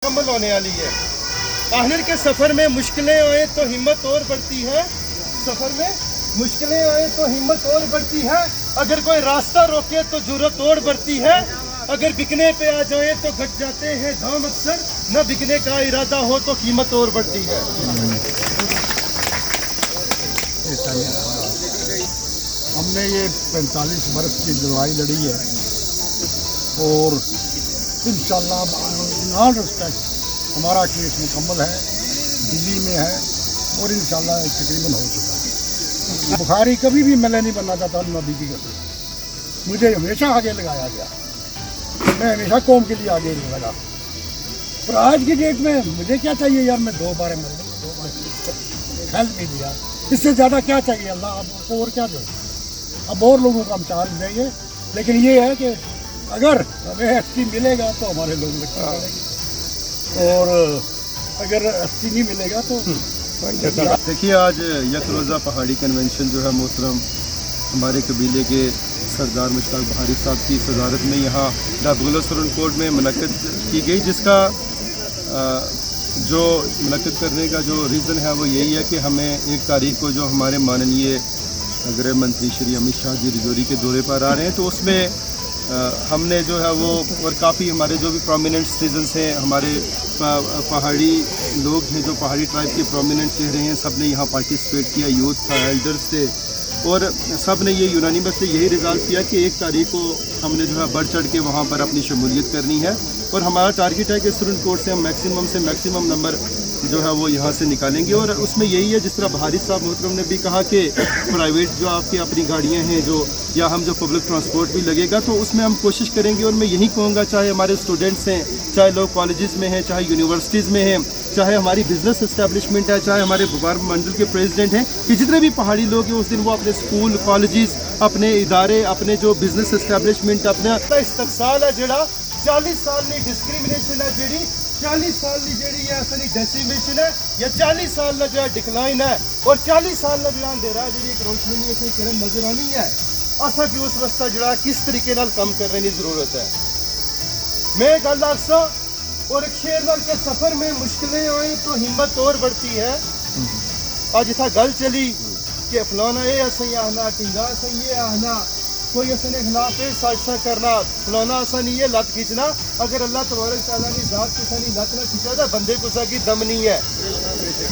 मुकम्मल होने वाली है। आखिर के सफ़र में मुश्किलें आए तो हिम्मत और बढ़ती है, सफ़र में मुश्किलें आए तो हिम्मत और बढ़ती है। अगर कोई रास्ता रोके तो जुर्रत और बढ़ती है। अगर बिकने पे आ जाए तो घट जाते हैं दाम अक्सर, न बिकने का इरादा हो तो कीमत और बढ़ती है। हमने ये 45 वर्ष की लड़ाई लड़ी है और इंशाअल्लाह इन ऑल रिस्पेक्ट हमारा केस मुकम्मल है, दिल्ली में है और इंशाअल्लाह तकरीबन हो चुका है। बुखारी कभी भी मैं नहीं बनना चाहता नबी की कसम, मुझे हमेशा आगे लगाया गया, मैं हमेशा कौम के लिए आगे लगा। पर आज की डेट में मुझे क्या चाहिए यार, मैं 2 बार मर गया, 2 बार हेल्प नहीं दिया, इससे ज़्यादा क्या चाहिए अल्लाह आपको और क्या दे। अब और लोगों को हम चांस देंगे, लेकिन ये है कि अगर हमें एसटी मिलेगा तो हमारे लोग लगते रहेंगे और अगर एसटी नहीं मिलेगा तो देखिए, आज एक रोज़ा पहाड़ी कन्वेंशन जो है मोहतरम हमारे कबीले के सरदार मुश्ताक बहारी साहब की सदारत में यहाँ डाबगुला सुरन कोट में मुनक़्क़िद की गई, जिसका जो मुनक़्क़िद करने का जो रीज़न है वो यही है कि हमें 1 तारीख को जो हमारे माननीय गृह मंत्री श्री अमित शाह जी रिजौरी के दौरे पर आ रहे हैं, तो उसमें हमने जो है वो और काफ़ी हमारे जो भी प्रोमिनेंट सिटीजन्स हैं, हमारे पहाड़ी लोग हैं, जो पहाड़ी ट्राइब के प्रोमिनेंट चेहरे हैं, सब ने यहाँ पार्टिसिपेट किया, यूथ था, एल्डर्स थे, और सब ने ये यूनानिमसली यही रिजॉल्व किया कि 1 तारीख को हमने जो है बढ़ चढ़ के वहाँ पर अपनी शमूलियत करनी है। और हमारा टारगेट है कि सुरन कोट से हम मैक्सिमम नंबर जो है वो यहाँ से निकालेंगे। और उसमें यही है, जिस तरह बहारी साहब मोहतरम ने भी कहा कि प्राइवेट जो आपकी अपनी गाड़ियाँ हैं जो, या हम जो पब्लिक ट्रांसपोर्ट भी लगेगा, तो उसमें हम कोशिश करेंगे। और मैं यही कहूँगा, चाहे हमारे स्टूडेंट्स हैं, चाहे लोग कॉलेजेस में हैं, चाहे यूनिवर्सिटीज़ में हैं, चाहे हमारी बिज़नेस इस्टेब्लिशमेंट है, चाहे हमारे व्यापार मंडल के प्रेसिडेंट हैं, कि जितने भी पहाड़ी लोग हैं उस दिन वो अपने स्कूल कॉलेजेस, अपने इदारे, अपने जो बिज़नेस इस्टेब्लिशमेंट, अपना इस्तक़साल है जड़ा 40 साल की डिस्क्रिमिनेशन है, जी 40 साल की जी असली डेसिमेशन है, या 40 साल का जो डिक्लाइन है, और 40 साल का जो अंधेरा जी एक रोशनी असें करन नजर आनी है। असा कि उस रस्ता जड़ा किस तरीके नाल कम करने की जरूरत है। मैं गल आखसा, और एक शेर नाल के सफर में मुश्किलें आए तो हिम्मत और बढ़ती है। आज इतना गल चली कि फलाना ये असें आना, टिंगा असें ये आना, कोई असने खिलाफ साजिशा करना, फलाना असा नहीं है लत खींचना। अगर अल्लाह तबारक तआला ने जात किसा नहीं लत ना खींचा तो बंदे कुसा की दम नहीं है।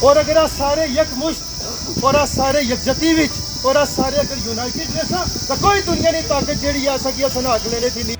और अगर आज सारे यकमुश्त और आज सारे यकजती विच और आज सारे अगर यूनाइटेड जैसा तो कोई दुनिया की ताकत जी आ सकी असना हक लेने थी नहीं।